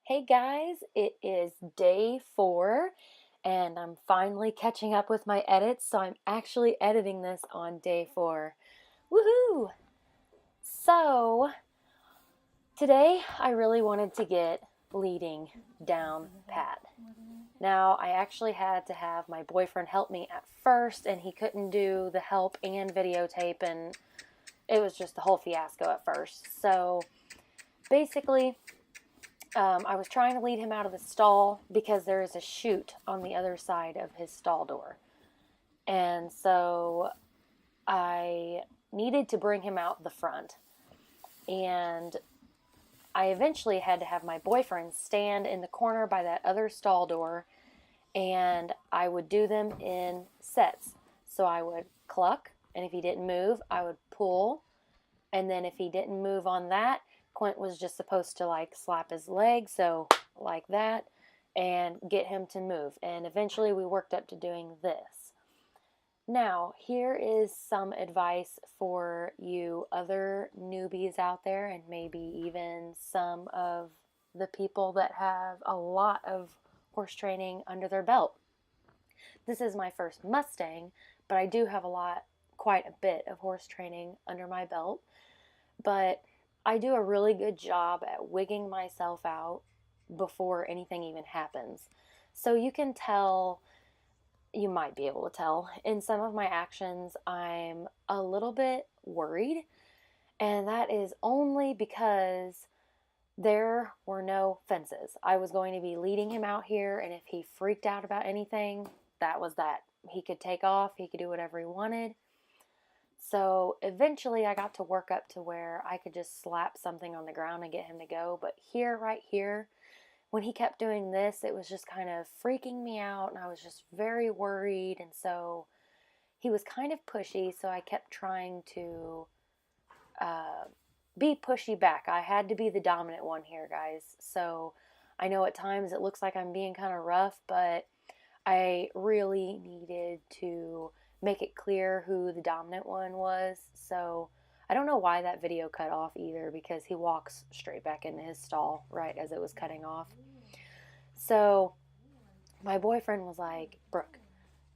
Hey guys, it is day 4 and I'm finally catching up with my edits, so I'm actually editing this on day 4. Woohoo! So, today I really wanted to get leading down pat. Now, I actually had to have my boyfriend help me at first, and he couldn't do the help and videotape, and it was just the whole fiasco at first. So, basically, I was trying to lead him out of the stall because there is a chute on the other side of his stall door. And so I needed to bring him out the front. And I eventually had to have my boyfriend stand in the corner by that other stall door, and I would do them in sets. So I would cluck, and if he didn't move, I would pull. And then if he didn't move on that, Quint was just supposed to like slap his leg, so like that, and get him to move. And eventually we worked up to doing this. Now, here is some advice for you other newbies out there, and maybe even some of the people that have a lot of horse training under their belt. This is my first Mustang, but I do have quite a bit of horse training under my belt. But I do a really good job at wigging myself out before anything even happens. So you might be able to tell, in some of my actions, I'm a little bit worried. And that is only because there were no fences. I was going to be leading him out here, and if he freaked out about anything, that was that. He could take off, he could do whatever he wanted. So eventually I got to work up to where I could just slap something on the ground and get him to go. But right here, when he kept doing this, it was just kind of freaking me out, and I was just very worried. And so he was kind of pushy, so I kept trying to be pushy back. I had to be the dominant one here, guys. So I know at times it looks like I'm being kind of rough, but I really needed to make it clear who the dominant one was. So I don't know why that video cut off either, because he walks straight back into his stall right as it was cutting off. So my boyfriend was like, Brooke,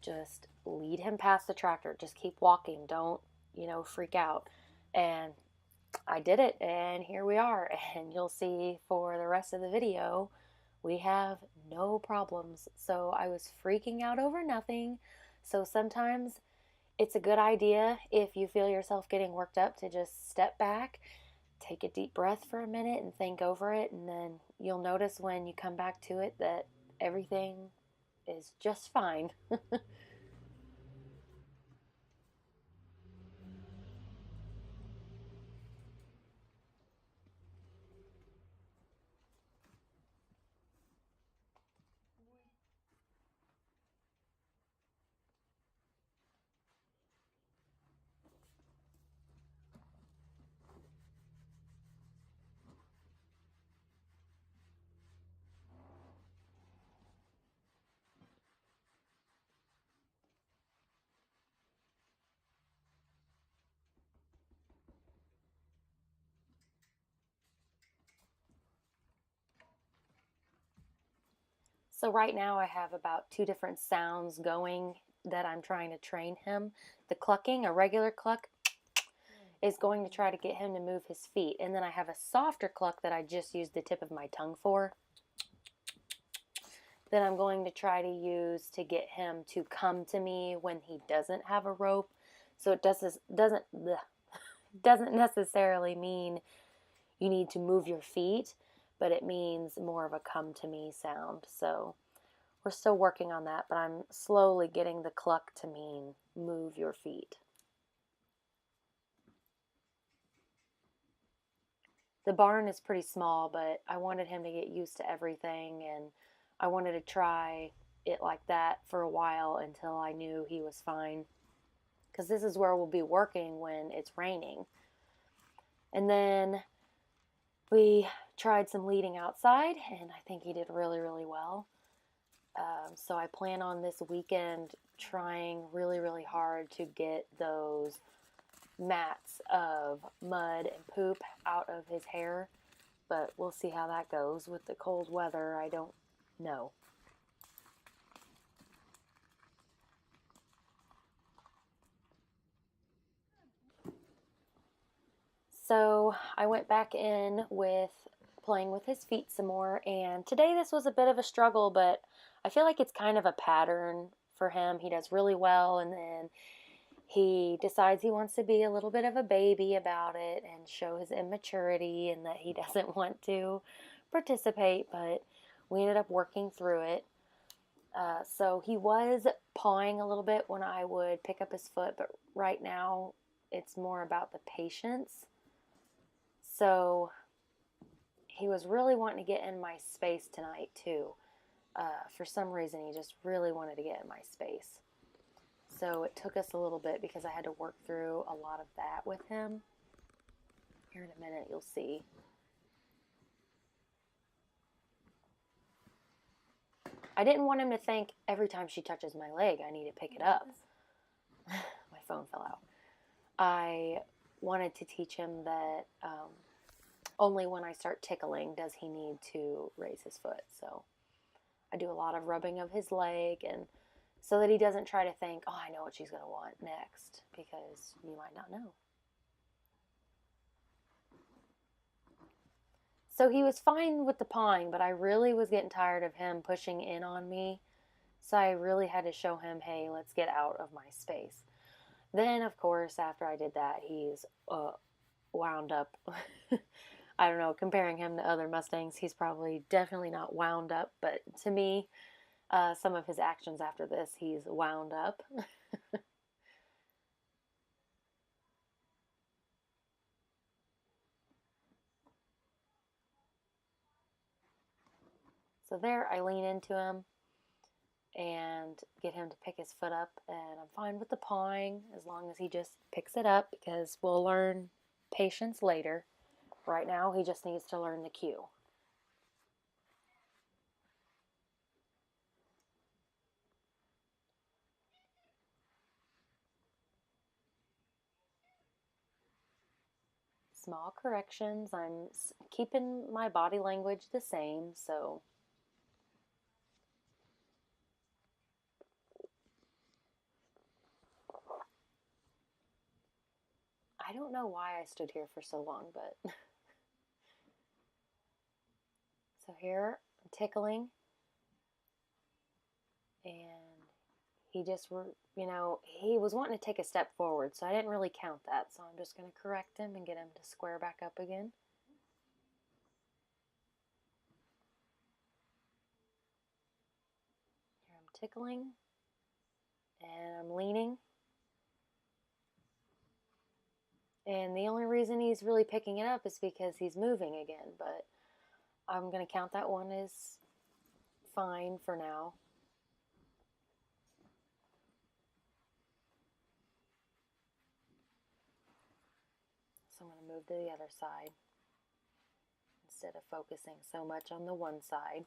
just lead him past the tractor. Just keep walking. Don't, freak out. And I did it, and here we are. And you'll see for the rest of the video, we have no problems. So I was freaking out over nothing. So sometimes it's a good idea, if you feel yourself getting worked up, to just step back, take a deep breath for a minute, and think over it. And then you'll notice when you come back to it that everything is just fine. So right now I have about 2 different sounds going that I'm trying to train him. The clucking, a regular cluck, is going to try to get him to move his feet. And then I have a softer cluck that I just used the tip of my tongue for, that I'm going to try to use to get him to come to me when he doesn't have a rope. So it doesn't necessarily mean you need to move your feet, but it means more of a come to me sound. So we're still working on that, but I'm slowly getting the cluck to mean move your feet. The barn is pretty small, but I wanted him to get used to everything, and I wanted to try it like that for a while until I knew he was fine, because this is where we'll be working when it's raining. And then we tried some leading outside, and I think he did really, really well. So I plan on this weekend trying really, really hard to get those mats of mud and poop out of his hair but we'll see how that goes with the cold weather. I don't know. So I went back in with playing with his feet some more, and today this was a bit of a struggle, but I feel like it's kind of a pattern for him. He does really well, and then he decides he wants to be a little bit of a baby about it and show his immaturity and that he doesn't want to participate, but we ended up working through it. So he was pawing a little bit when I would pick up his foot, but right now it's more about the patience. So he was really wanting to get in my space tonight too. For some reason, he just really wanted to get in my space. So it took us a little bit because I had to work through a lot of that with him. Here in a minute, you'll see. I didn't want him to think every time she touches my leg, I need to pick it up. My phone fell out. I wanted to teach him that only when I start tickling does he need to raise his foot. So I do a lot of rubbing of his leg, and so that he doesn't try to think, oh, I know what she's going to want next, because you might not know. So he was fine with the pawing, but I really was getting tired of him pushing in on me. So I really had to show him, hey, let's get out of my space. Then, of course, after I did that, he's wound up. I don't know, comparing him to other Mustangs, he's probably definitely not wound up. But to me, some of his actions after this, he's wound up. So there, I lean into him and get him to pick his foot up, and I'm fine with the pawing as long as he just picks it up, because we'll learn patience later. Right now, he just needs to learn the cue. Small corrections. I'm keeping my body language the same, so I don't know why I stood here for so long, but so here I'm tickling, and he just, he was wanting to take a step forward, so I didn't really count that, so I'm just going to correct him and get him to square back up again. Here I'm tickling, and I'm leaning. And the only reason he's really picking it up is because he's moving again, but I'm going to count that one as fine for now. So I'm going to move to the other side instead of focusing so much on the one side.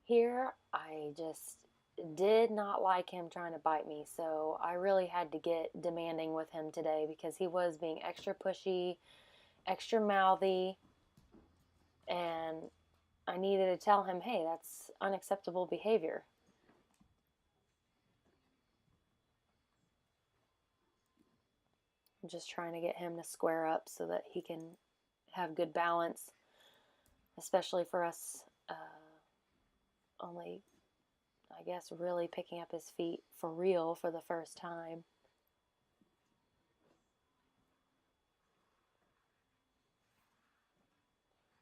Here, I just did not like him trying to bite me, so I really had to get demanding with him today because he was being extra pushy, extra mouthy, and I needed to tell him, hey, that's unacceptable behavior. I'm just trying to get him to square up so that he can have good balance, especially for us only, I guess, really picking up his feet for real for the first time.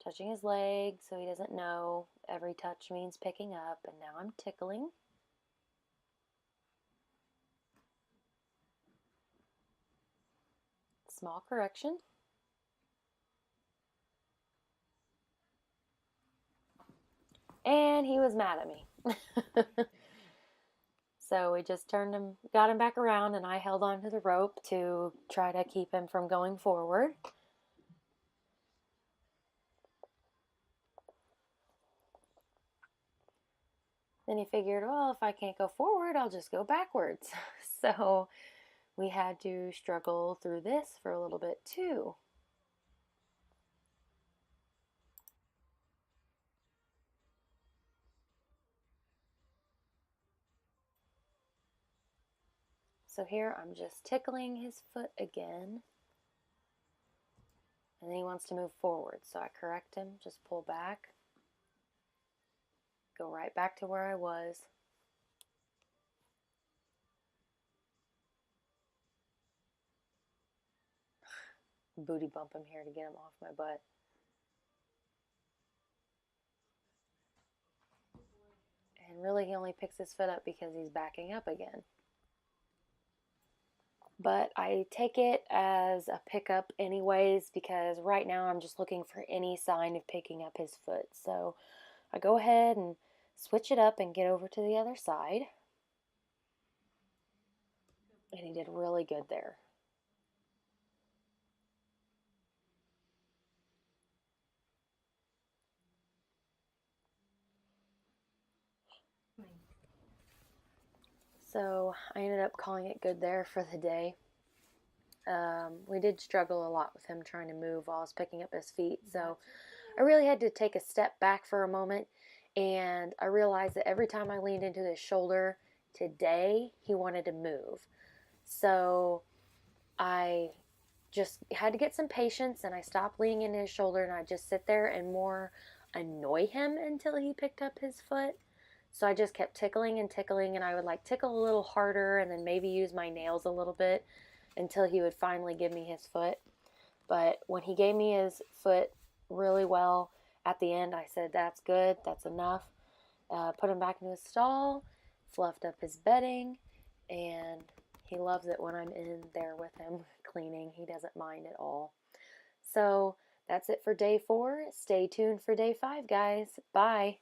Touching his leg so he doesn't know every touch means picking up, and now I'm tickling. Small correction. And he was mad at me. So we just got him back around, and I held onto the rope to try to keep him from going forward. Then he figured, well, if I can't go forward, I'll just go backwards. So we had to struggle through this for a little bit too. So here I'm just tickling his foot again. And then he wants to move forward. So I correct him, just pull back. Go right back to where I was. Booty bump him here to get him off my butt. And really he only picks his foot up because he's backing up again. But I take it as a pickup anyways, because right now I'm just looking for any sign of picking up his foot. So I go ahead and switch it up and get over to the other side. And he did really good there. So I ended up calling it good there for the day. We did struggle a lot with him trying to move while I was picking up his feet. So I really had to take a step back for a moment. And I realized that every time I leaned into his shoulder today, he wanted to move. So I just had to get some patience, and I stopped leaning into his shoulder, and I just sit there and more annoy him until he picked up his foot. So I just kept tickling and tickling, and I would like tickle a little harder and then maybe use my nails a little bit until he would finally give me his foot. But when he gave me his foot really well at the end, I said, that's good, that's enough. Put him back in his stall, fluffed up his bedding, and he loves it when I'm in there with him cleaning. He doesn't mind at all. So that's it for day 4. Stay tuned for day 5, guys. Bye.